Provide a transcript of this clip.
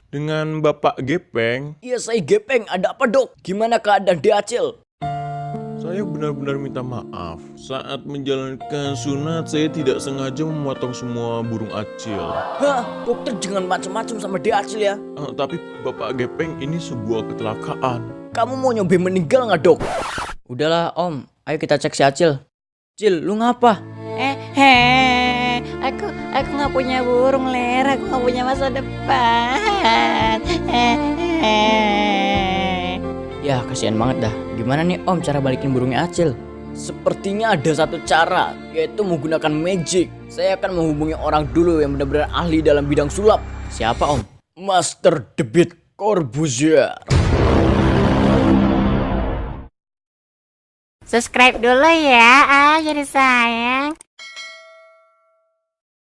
Dengan Bapak Gepeng, Iya, saya Gepeng. Ada apa, Dok? Gimana keadaan di Acil? saya benar-benar minta maaf. Saat menjalankan sunat, saya tidak sengaja memotong semua burung acil. Hah, dokter jangan macam-macam sama di Acil ya. Tapi Bapak Gepeng, ini sebuah kecelakaan. Kamu mau nyobain meninggal nggak, Dok? Udahlah, Om. Ayo kita cek si Acil. Cil, lu ngapa? Aku nggak punya burung, Ler. Aku nggak punya masa depan. Ya, kasihan banget dah. Gimana nih, Om, cara balikin burungnya Acil? Sepertinya ada satu cara, yaitu menggunakan magic. Saya akan menghubungi orang dulu yang benar-benar ahli dalam bidang sulap. Siapa, Om? Master Debit Corbuzier. Subscribe dulu ya, jadi sayang.